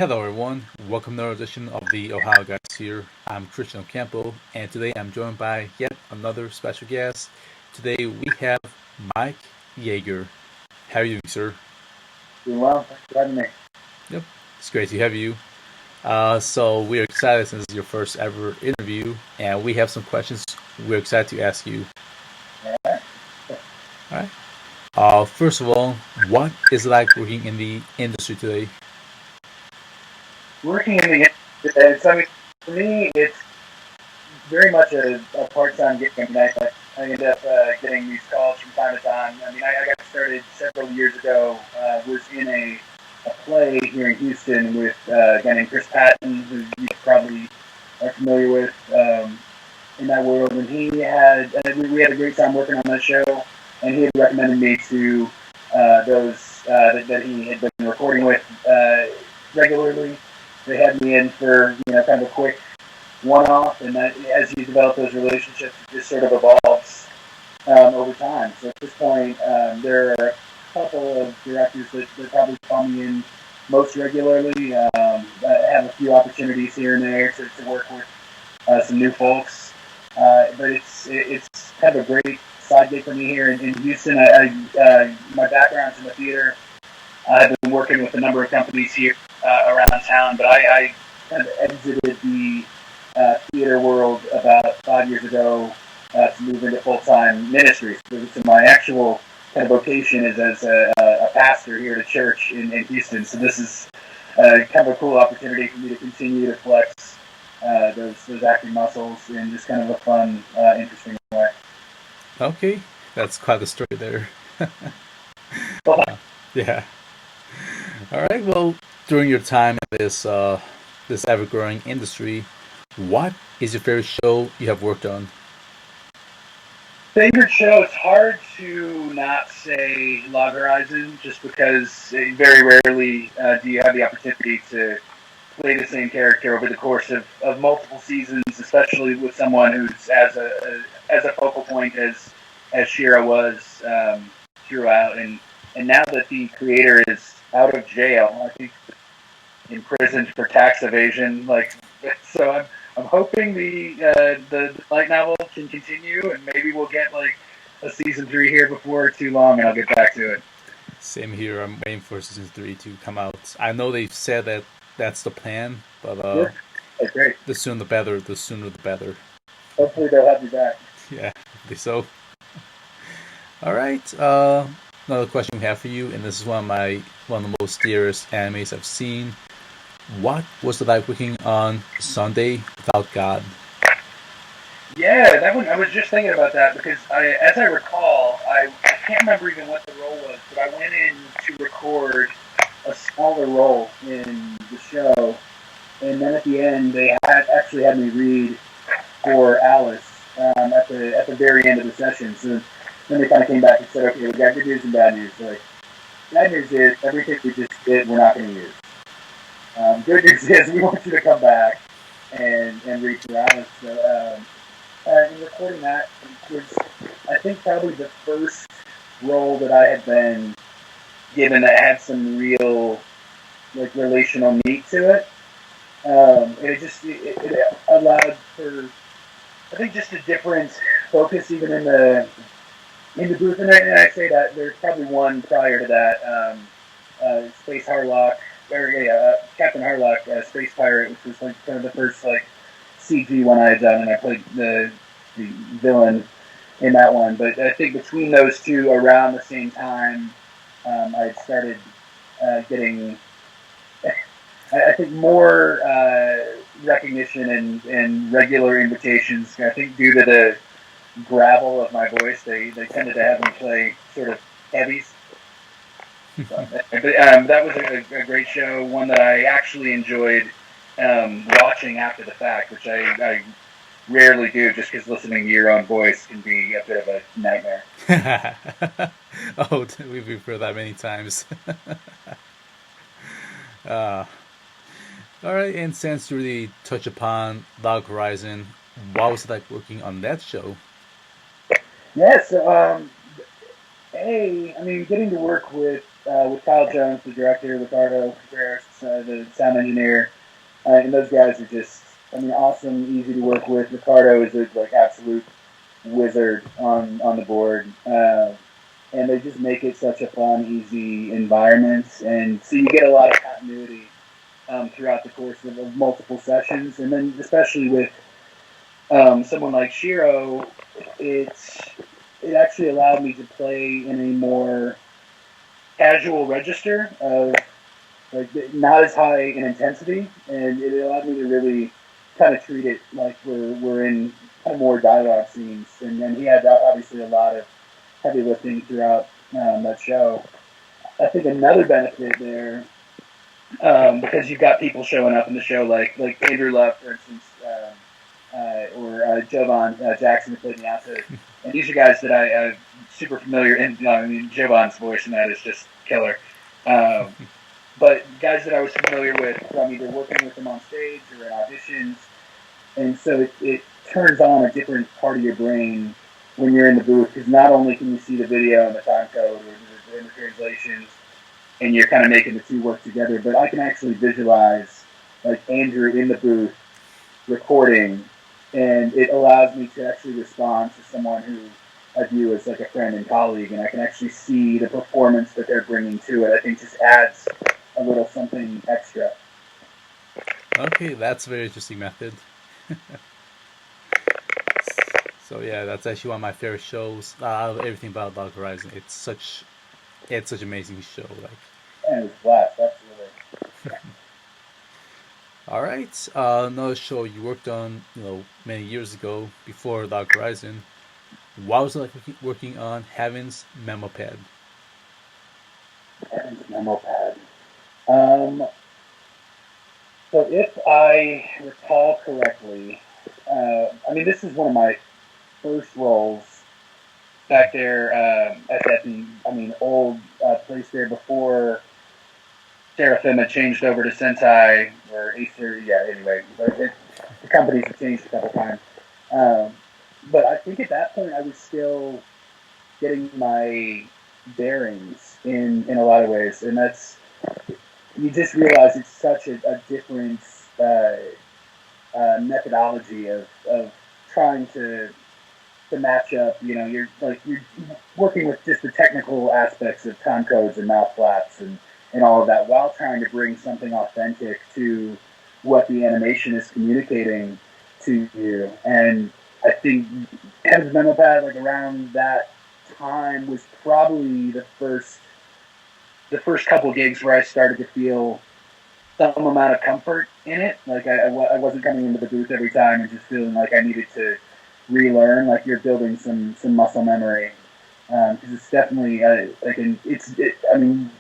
Hello, everyone. Welcome to another edition of the Ohio Guys here. I'm Christian Ocampo, and today I'm joined by yet another special guest. Today we have Mike Yager. How are you doing, sir? Doing well. Thanks for having me. Yep, it's great to have you. So we're excited since it's your first ever interview, and we have some questions we're excited to ask you. All right. All right. First of all, what is it like working in the industry today? Working in the it's, I mean, for me, it's very much a part-time gig. I end up getting these calls from time to time. I got started several years ago. Was in a play here in Houston with a guy named Chris Patton, who you probably are familiar with in that world. And we had a great time working on that show. And he had recommended me to those that he had been recording with regularly. They had me in for kind of a quick one-off, and that as you develop those relationships, it just sort of evolves over time. So at this point, there are a couple of directors that probably call me in most regularly. I have a few opportunities here and there to work with some new folks, but it's kind of a great side gig for me here in Houston. My background's in the theater. I've been working with a number of companies here around town, but I kind of exited the theater world about 5 years ago to move into full-time ministry. So my actual kind of vocation is as a pastor here at a church in Houston. So this is kind of a cool opportunity for me to continue to flex those acting muscles in just kind of a fun, interesting way. Okay, that's quite the story there. Well, Yeah. All right. Well, during your time in this ever-growing industry, what is your favorite show you have worked on? favorite show, it's hard to not say Log Horizon just because very rarely do you have the opportunity to play the same character over the course of multiple seasons, especially with someone who's as a focal point as Shira was throughout. And now that the creator is out of jail, I think imprisoned for tax evasion. So I'm hoping the light novel can continue, and maybe we'll get like a season three here before too long, and I'll get back to it. Same here. I'm waiting for season three to come out. I know they've said that that's the plan, but Yeah, that's great. the sooner the better. The sooner the better. Hopefully they'll have me back. Yeah, I think so. All right. Another question we have for you, and this is one of the most dearest animes I've seen. What was it like working on Sunday Without God? Yeah, that one. I was just thinking about that because as I recall, I can't remember even what the role was, but I went in to record a smaller role in the show, and then at the end they had actually had me read for Alice at the very end of the session. So then they kind of came back and said, okay, we got good news and bad news. So like, bad news is everything we just did we're not going to use. Good news is we want you to come back and read for Alice. So in recording that was, I think, probably the first role that I had been given that had some real like relational meat to it. It allowed for, I think, just a different focus even in the booth. And I say that there's probably one prior to that, Space Harlock, or Captain Harlock, Space Pirate, which was like kind of the first like CG one I had done, and I played the villain in that one. But I think between those two, around the same time, I had started getting, I think, more recognition and regular invitations. I think due to the gravel of my voice, they tended to have me play sort of heavies. That was a great show, one that I actually enjoyed watching after the fact, which I rarely do, just because listening to your own voice can be a bit of a nightmare. Oh, we've heard that many times. uh, all right, and since you really touch upon Log Horizon, what was it like working on that show? Yes, I mean, getting to work with with Kyle Jones, the director, Ricardo Contreras, the sound engineer, and those guys are just, I mean, awesome, easy to work with. Ricardo is a like absolute wizard on the board, and they just make it such a fun, easy environment, and so you get a lot of continuity throughout the course of multiple sessions, and then especially with someone like Shiro, it actually allowed me to play in a more casual register of like not as high in intensity, and it allowed me to really kind of treat it like we're in kind of more dialogue scenes. And then he had obviously a lot of heavy lifting throughout that show. I think another benefit there, because you've got people showing up in the show like Andrew Love, for instance, or Jovan Jackson, who played in the outfit. And these are guys that I'm super familiar. And I mean, Jovan's voice in that is just killer. But guys that I was familiar with from either working with them on stage or in auditions, and so it turns on a different part of your brain when you're in the booth, because not only can you see the video and the time code or the translations, and you're kind of making the two work together, but I can actually visualize like Andrew in the booth recording, and it allows me to actually respond to someone who I view as like a friend and colleague, and I can actually see the performance that they're bringing to it. I think just adds a little something extra. Okay, that's a very interesting method. So yeah, that's actually one of my favorite shows. I love everything about Dog Horizon. It's such an amazing show. Like, And it was a blast, absolutely. all right, another show you worked on, many years ago before Dog Horizon. What was it like working on Heaven's Memo Pad? And memo pad. Um, so if I recall correctly, I mean, this is one of my first roles back there at that, I mean, old place there before Seraphim had changed over to Sentai or Acer. Yeah, anyway, the companies have changed a couple times. Um, but I think at that point I was still getting my bearings in a lot of ways, and that's you just realize it's such a different methodology of trying to match up. You know, you're working with just the technical aspects of time codes and mouth flaps and all of that while trying to bring something authentic to what the animation is communicating to you. And I think Heaven's Memo Pad, like around that time, was probably the first couple gigs where I started to feel some amount of comfort in it. Like I wasn't coming into the booth every time and just feeling like I needed to relearn. Like you're building some muscle memory, because it's definitely I mean,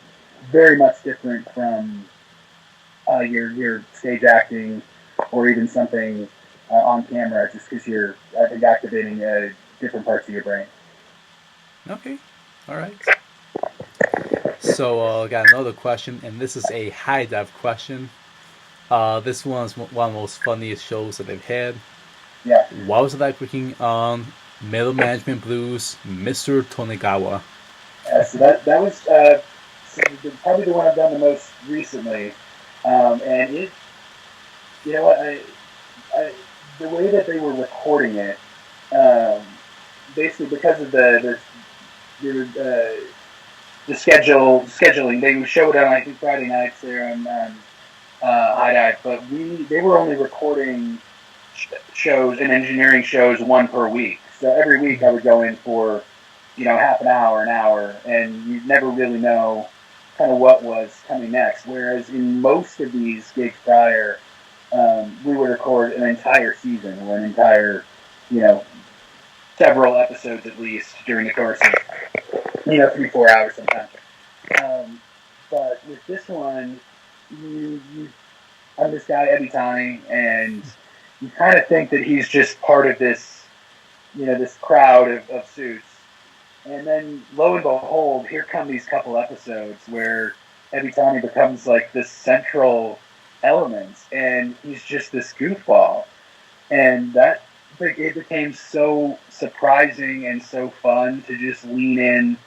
very much different from your stage acting or even something on camera, just because you're I think activating different parts of your brain. Okay, all right. So I got another question, and this is a high dive question. This one's one of the most funniest shows that they've had. Yeah. What was it like working on Middle Management Blues, Mr. Tonegawa? So that was probably the one I've done the most recently, and it, you know what, the way that they were recording it, basically because of the scheduling, they showed on I think Friday nights there on High Dive, but they were only recording shows and engineering shows one per week. So every week I would go in for half an hour, and you never really know kind of what was coming next. Whereas in most of these gigs prior, we would record an entire season or an entire, several episodes at least during the course of 3-4 hours sometimes. But with this one, I'm this guy Ebitani, and you kind of think that he's just part of this, this crowd of suits. And then, lo and behold, here come these couple episodes where Ebitani becomes like this central element, and he's just this goofball. And it became so surprising and so fun to just lean in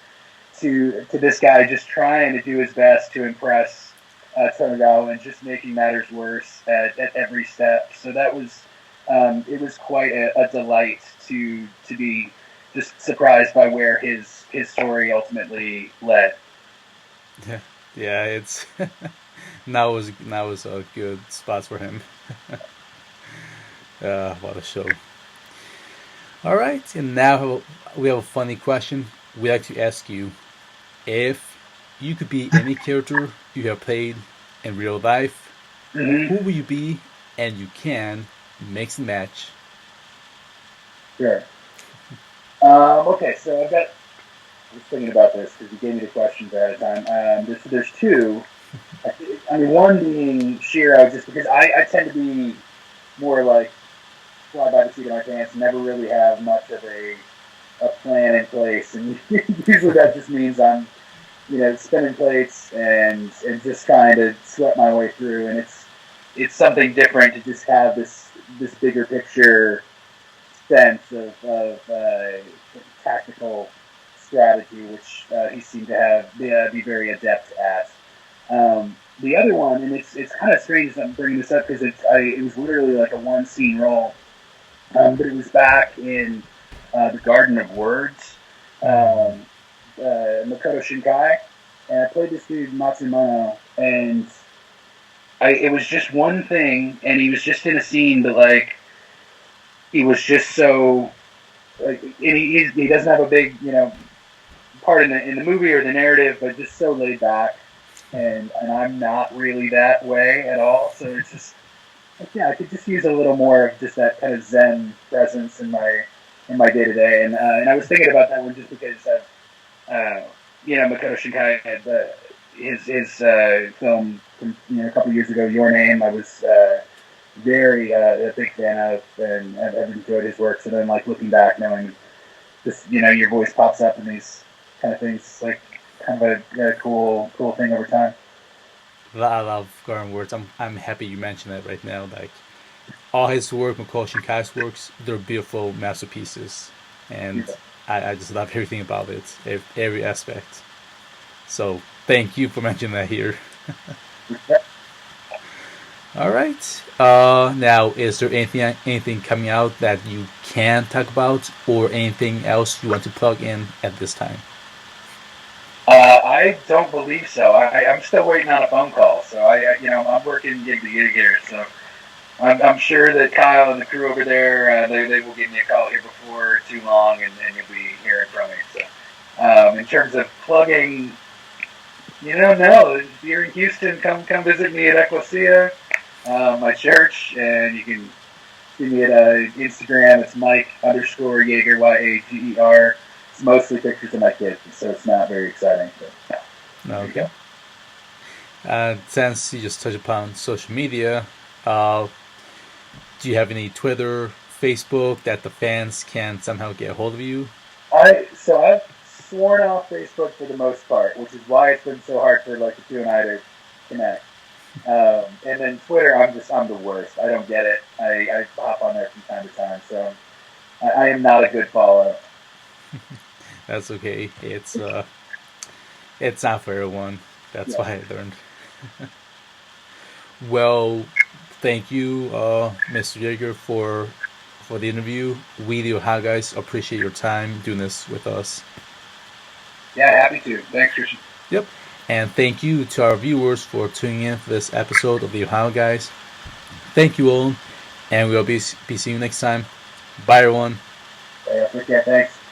to this guy just trying to do his best to impress Tonegawa and just making matters worse at every step. So that was it was quite a delight to be just surprised by where his story ultimately led. Yeah, it's now was a good spot for him. What a show! All right, and now we have a funny question. We like to ask you if you could be any character you have played in real life. Who Mm-hmm. will you be? And you can mix and match. Sure. Okay, so I was thinking about this because you gave me the questions ahead of time. There's two. I mean, one being Shiro, just because I tend to be more like fly by the seat of my pants, never really have much of a plan in place, and usually that just means I'm spinning plates and just trying to sweat my way through, and it's something different to just have this bigger picture sense of tactical strategy, which he seemed to be very adept at. The other one, and it's kind of strange that I'm bringing this up because it was literally like a one scene role, but it was back in the Garden of Words, Mm. Makoto Shinkai, and I played this dude Matsumono, and it was just one thing, and he was just in a scene, but like he was just so like, and he doesn't have a big part in the movie or the narrative, but just so laid back, and I'm not really that way at all, so it's just yeah, I could just use a little more of just that kind of Zen presence in my day to day, and I was thinking about that one just because Makoto Shinkai had his film from a couple years ago, Your Name. I was very a big fan of, and I've enjoyed his work. So then, like looking back, knowing this, your voice pops up in these kind of things, like kind of a cool thing over time. I love Garden Words. I'm happy you mentioned it right now. Like all his work, Makoto Shinkai's works, they're beautiful masterpieces, and I just love everything about it, every aspect. So thank you for mentioning that here. All right. Now, is there anything coming out that you can talk about, or anything else you want to plug in at this time? I don't believe so. I'm still waiting on a phone call. So I'm working gig to gig here. So I'm sure that Kyle and the crew over there, they will give me a call here before too long, and you'll be hearing from me. So in terms of plugging, no, if you're in Houston, come visit me at Ecclesia, my church, and you can see me at Instagram. It's Mike_Yager, Yager. It's mostly pictures of my kids, so it's not very exciting. But there you Okay. go. Since you just touched upon social media, uh, do you have any Twitter, Facebook that the fans can somehow get a hold of you? I've sworn off Facebook for the most part, which is why it's been so hard for like the two and I to connect. And then Twitter, I'm the worst. I don't get it. I hop on there from time to time, so I am not a good follow. That's okay. It's not for everyone. That's Yeah, why I learned. Well, thank you, Mr. Jaeger, for the interview. We, the Ohio guys, appreciate your time doing this with us. yeah, happy to. Thanks, Christian. Yep. And thank you to our viewers for tuning in for this episode of the Ohio guys. Thank you all, and we'll be seeing you next time. Bye, everyone. Yeah, thanks.